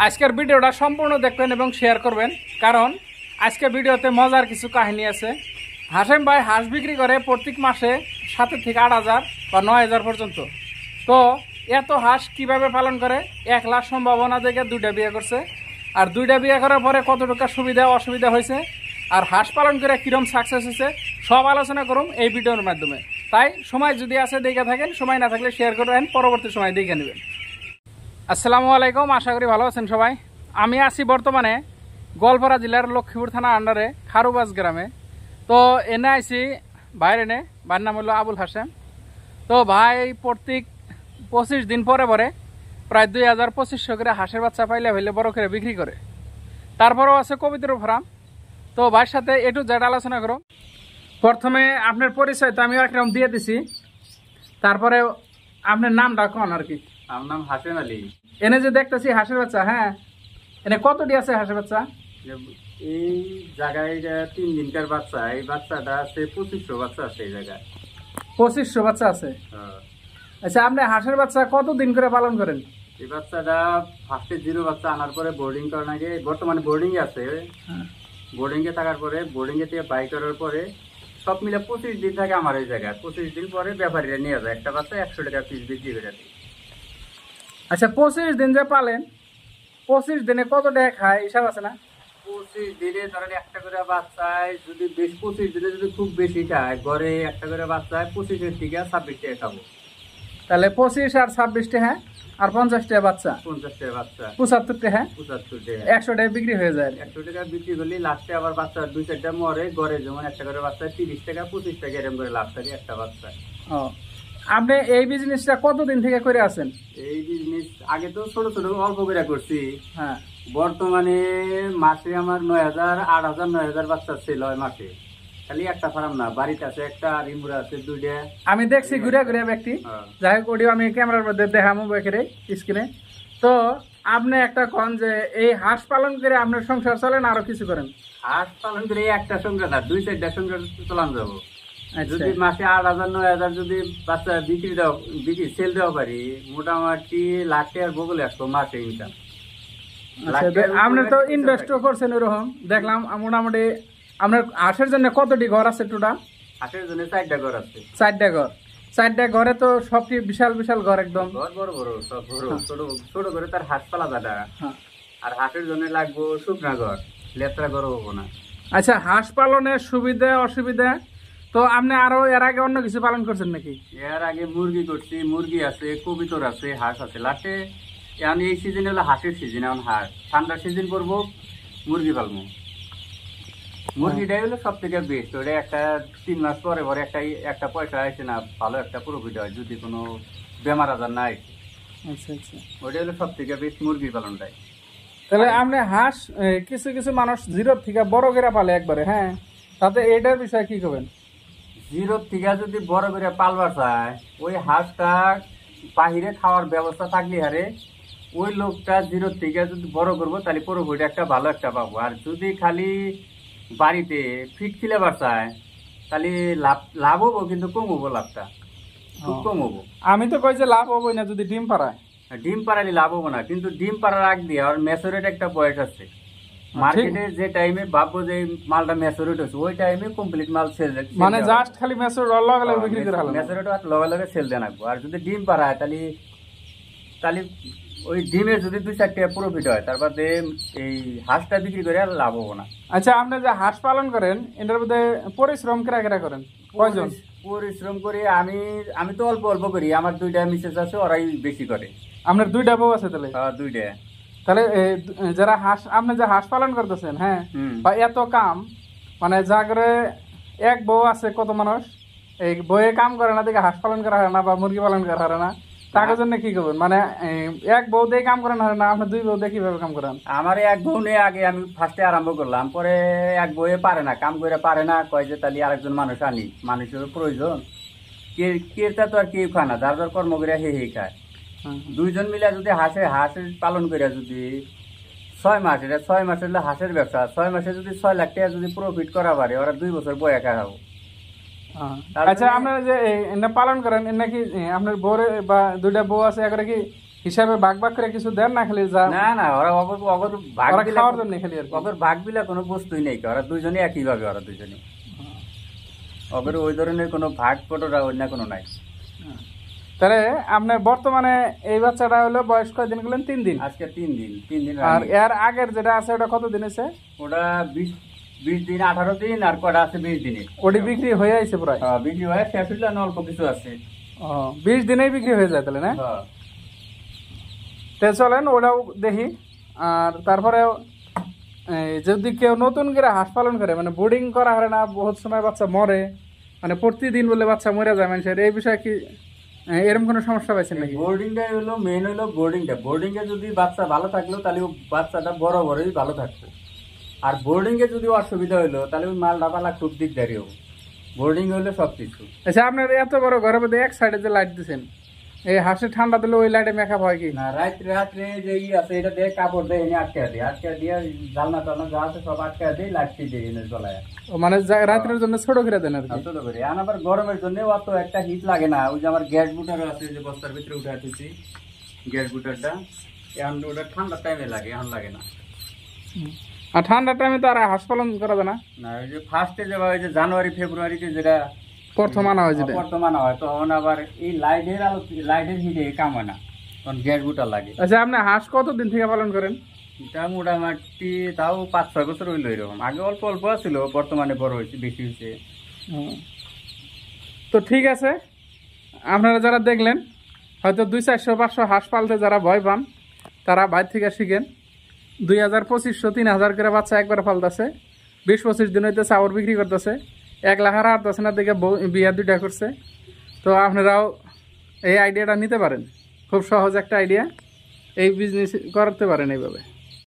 আজকের ভিডিওটা সম্পূর্ণ দেখবেন এবং শেয়ার করবেন, কারণ আজকের ভিডিওতে মজার কিছু কাহিনী আছে। হাশেম ভাই হাঁস বিক্রি করে প্রত্যেক মাসে 7 থেকে 8,000 বা 9,000 পর্যন্ত। তো এত হাঁস কিভাবে পালন করে, 1 লাখ সম্ভাবনা থেকে 2টা বিয়ে করছে, আর 2টা বিয়ে করার পরে কত টাকা সুবিধা অসুবিধা হয়েছে, আর হাঁস পালন করে কিরম সাকসেস হয়েছে সব আলোচনা করুন এই ভিডিওর মাধ্যমে। তাই সময় যদি আছে দেখে থাকেন, সময় না থাকলে শেয়ার করবেন, পরবর্তী সময় দেখে নেবেন। আসসালামু আলাইকুম, আশা করি ভালো আছেন সবাই। আমি আছি বর্তমানে গোয়ালপাড়া জেলার লক্ষ্মীপুর থানার আন্ডারে খারুবাজ গ্রামে। তো এনে আইছি ভাইয়ের এনে, ভাইয়ের নাম হলো আবুল হাশেম। তো ভাই প্রত্যেক 25 দিন পরে পরে প্রায় 2,200 করে হাঁসের বাচ্চা পাইলে হইলে বড় করে বিক্রি করে। তারপরেও আছে কবিতর ফার্ম। তো ভাইয়ের সাথে একটু যেটা আলোচনা করো। প্রথমে আপনার পরিচয় তো আমি একরকম দিয়ে দিছি, তারপরে আপনার নামটা কোন আর কি। আমার নাম হাসেম আলী। এনে যে দেখতেছি হাঁসের বাচ্চা, হ্যাঁ, এনে কতটি আছে হাঁসের বাচ্চা? এই জায়গায় 3 দিনকার বাচ্চা, এই বাচ্চাটা আছে 2500 বাচ্চা আছে এই জায়গায়। 2500 বাচ্চা আছে। আচ্ছা, আপনি হাঁসের বাচ্চা কতদিন করে পালন করেন? এই বাচ্চাটা ফার্স্টে 0 বাচ্চা আনার পরে বোর্ডিং করার আগে, বর্তমানে বোর্ডিং আছে, বোর্ডিং এ থাকার পরে বোর্ডিং এ থেকে বাই করার পরে সব মিলে 25 দিন থাকে আমার এই জায়গায়। 25 দিন পরে ব্যাপারীরা নিয়ে যায়, একটা বাচ্চা 100 টাকা পিস বিক্রি করে দেয়। আচ্ছা, 25 দিন যে পালেন, 25 দিনে কত টাকা খায় হিসাব আছে না? 25 দিনে ধরেন একটা করে বাচ্চায় যদি 25 দিনে যদি খুব বেশি খায়, ঘরে একটা করে বাচ্চায় 25 থেকে 26 টাকা খাবো। তাহলে 25 আর 26 টাকা, আর 50 টাকা বাচ্চা, 50 টাকা বাচ্চা, 75 টাকা, 75 টাকা, 100 টাকা বিক্রি হয়ে যায়। 100 টাকা বিক্রি করলে লাস্টে আবার বাচ্চা 2-4টা মরে, ঘরে যেমন একটা করে বাচ্চা 30 টাকা 25 টাকা এরকম করে লাভ থাকে একটা বাচ্চা। ও, আপনি এই বিজনেসটা কতদিন থেকে করে আছেন? এই বিজনেস আগে তো ছোট ছোট অল্প করে করছি। হ্যাঁ, বর্তমানে মাসে আমার 9,000, 8,000, 9,000 বাচ্চা ছিল মাসে। খালি একটা ফার্ম না, বাড়িতে আছে একটা, আর ইমুরা আছে 2টা। আমি দেখছি ঘুরে ঘুরে ব্যক্তি, যাই হোক অডিও আমি ক্যামেরার মধ্যে দেখাবো বেখেরে স্ক্রিনে। তো আপনি একটা কোন যে এই হাঁস পালন করে আপনার সংসার চলে না আরো কিছু করেন? হাঁস পালন করে একটা সংখ্যা না, 2-4টা সংখ্যা চালান যাবো। আচ্ছা, যদি মাসে 8,000, 9,000 যদি বাচ্চা বিক্রি সেল দেওয়া পারি, মোটামুটি লাখ টাকার বগলে আসবো মাসে ইনকাম। আপনি তো ইনভেস্টও করছেন ওরকম দেখলাম। মোটামুটি আপনার হাঁসের জন্য কতটি ঘর আছে টোটাল? হাঁসের জন্য 4টা ঘর আছে। 4টা ঘর। 4টা ঘরে তো সব কি বিশাল বিশাল ঘর একদম? ঘর বড় বড় সব বড়, ছোট ছোট করে তার হাঁস পালা দাদা। আর হাঁসের জন্য লাগবো শুকনা ঘর, লেত্রা ঘর হবো না। আচ্ছা, হাঁস পালনের সুবিধা অসুবিধা তো আপনি আরো এর আগে অন্য কিছু পালন করছেন নাকি? এর আগে মুরগি করছি, মুরগি আছে, কবিতর আছে, হাঁস আছে। লাস্টে এখন এই সিজন হলো হাঁসের সিজন, এখন হাঁস। ঠান্ডার সিজন করবো, মুরগি পালবো। মুরগিটাই হলো সব থেকে বেস্ট। ওটা একটা 3 মাস পরে পরে একটা পয়সা আসে না, ভালো একটা প্রফিট হয় যদি কোনো বেমার আজার না আসে। আচ্ছা আচ্ছা, ওটা হলো সব থেকে বেস্ট মুরগি পালনটাই। তাহলে আপনি হাঁস কিছু কিছু মানুষ 0 থেকে বড় করে পালে একবারে, হ্যাঁ, তাতে এটার বিষয়ে কি করবেন? 0 থেকে যদি বড় করে পালবার চায়, ওই হাঁসটা বাহিরে খাওয়ার ব্যবস্থা থাকলে হারে ওই লোকটা 0 থেকে যদি বড় করবো তাহলে প্রফিট একটা ভালো একটা পাবো। আর যদি খালি বাড়িতে ফিট খিলাবার চায় তাহলে লাভ হবো, কিন্তু কম হবো, লাভটা খুব কম হবো। আমি তো কই যে লাভ হবো না যদি ডিম পাড়ায়। ডিম পাড়ালে লাভ হবো না, কিন্তু ডিম পাড়ার আগ দিয়ে আর ম্যাচুরেট একটা বয়স আছে। মার্কেটে যে টাইমে ভাববো যে মালটা ম্যাচুরেট হচ্ছে, ওই টাইমে কমপ্লিট মাল সেল, মানে জাস্ট খালি ম্যাচুরেট লগে লগে বিক্রি করে হলো, ম্যাচুরেট লগে লগে সেল দেন রাখবো। আর যদি ডিম পাড়ায় তাহলে তাহলে ওই ডিমে যদি 2-4 টাকা প্রফিট হয়, তারপর এই হাঁসটা বিক্রি করে আর লাভ হবো না। আচ্ছা, আপনি যে হাঁস পালন করেন এটার মধ্যে পরিশ্রম কেরা কেরা করেন, কয়জন? পরিশ্রম করি আমি তো অল্প অল্প করি। আমার 2টা মিসেস আছে, ওরাই বেশি করে। আপনার 2টা বউ আছে তাহলে? 2টা। তাহলে যারা হাঁস, আপনি যে হাঁস পালন করতেছেন, হ্যাঁ, বা এত কাম, মানে যা করে এক বউ আছে, কত মানুষ এই বইয়ে কাম করে না দেখে হাঁস পালন করা হয় না বা মুরগি পালন করা হয় না, তার জন্য কি করবেন? মানে এক বউ দিয়ে কাম করেন হয় না, আপনি 2 বউ দিয়ে কিভাবে কাম করেন? আমার এক বউ নিয়ে আগে আমি ফার্স্টে আরম্ভ করলাম, পরে এক বউয়ে পারে না, কাম করে পারে না, কয় যে তাহলে আরেকজন মানুষ আনি, মানুষের প্রয়োজন। কেটা তো আর কেউ খায় না, যার যার কর্ম করে হে খায়। 2জন মিলে যদি হাঁসের পালন করে যদি 6 মাস, এটা 6 মাসের হাঁসের ব্যবসা, 6 মাসে যদি 6 লাখ টাকা যদি প্রফিট করা পারে, ওরা 2 বছর বয়ে খাবো। আচ্ছা, আপনারা যে পালন করেন নাকি আপনার বউরে বা 2টা বউ আছে, একবারে কি হিসাবে ভাগ ভাগ করে কিছু দেন না খালি যা না না, ওরা অগর অগর ভাগ ওরা বিলা খাওয়ার জন্য খালি আর কি? অগর ভাগ বিলা কোনো বস্তুই নেই, ওরা দুজনে একই ভাবে, ওরা দুজনে অগর ওই ধরনের কোনো ভাগ পটরা অন্য কোনো নাই। তাহলে আপনার বর্তমানে এই বাচ্চাটা হলো বয়স কয়দিন বললেন? 3 দিন। আজকে 3 দিন আর running। এর আগের যেটা আছে ওটা কত দিন হয়েছে? ওটা 20 দিন 18 দিন, আর কটা আছে 20 দিনে। ওটি বিক্রি হয়ে আছে প্রায়? বিক্রি হয় শেষ হইলে আর অল্প কিছু আছে। 20 দিনেই বিক্রি হয়ে যায় তাহলে না? হ্যাঁ। তে চলেন ওটাও দেখি। আর তারপরে যদি কেউ নতুন করে হাঁস পালন করে, মানে বোর্ডিং করা হয় না, বহুত সময় বাচ্চা মরে, মানে প্রতিদিন বলে বাচ্চা মরে যায় মানুষের, এই বিষয়ে কি এরকম কোনো সমস্যা পাইছেন নাকি? বোর্ডিংটাই হলো মেন, হলো বোর্ডিংটা। বোর্ডিংয়ে যদি বাচ্চা ভালো থাকলো তাহলে ও বাচ্চাটা বড় বড়ই ভালো থাকতো। আর বোর্ডিংয়ে যদি অসুবিধা হইলো তাহলে ওই মালটা পালা খুব দিকদারি হবো। বোর্ডিং হইলো সবকিছু। আচ্ছা, আপনার এত বড় ঘরের মধ্যে এক সাইডে যে লাইট দিচ্ছেন, এই হাঁসের ঠান্ডা দিলে ওই লাইটে মেকআপ হয় কি? না, রাত্রে রাত্রে যে আছে এটা দিয়ে কাপড় দিয়ে এনে আটকে দিই, আটকে দিয়ে জালনা টালনা যা আছে সব আটকে দিই, লাইট দিয়ে এনে জ্বলায়। মানে রাত্রের জন্য ছোট করে দেন আর কি? ছোট করে। আর আবার গরমের জন্য অত একটা হিট লাগে না। ওই যে আমার গ্যাস বুটারও আছে, যে বস্তার ভিতরে উঠে আসতেছি গ্যাস বুটারটা, এখন ওটা ঠান্ডার টাইমে লাগে, এখন লাগে না। আর ঠান্ডার টাইমে তো আর হাঁস পালন করা যায় না? না, ওই যে ফার্স্টে যাওয়া, ওই যে জানুয়ারি ফেব্রুয়ারিতে যেটা প্রথম আনা হয় যেটা? বর্তমান হয়, তখন আবার এই লাইটের আলো, লাইটের হিটে কাম হয় না, তখন গ্যাস বুটার লাগে। আচ্ছা, আপনি হাঁস কতদিন থেকে পালন করেন? এটা মোটামুটি তাও 5-6 বছর হইলো এরকম। আগে অল্প অল্প ছিল, বর্তমানে বড় হয়েছে, বেশি হয়েছে। তো ঠিক আছে, আপনারা যারা দেখলেন, হয়তো 200-400-500 হাঁস পালতে যারা ভয় পান, তারা বাইরে থেকে শিখেন। 2000-2500-3000 করে বাচ্চা একবার পালতেছে, 20-25 দিন হইতে চাউর বিক্রি করতেছে, 1 লাখ আর 10 না দিকে বিয়া 2টা করছে। তো আপনারাও এই আইডিয়াটা নিতে পারেন, খুব সহজ একটা আইডিয়া, এই বিজনেস করতে পারেন এইভাবে।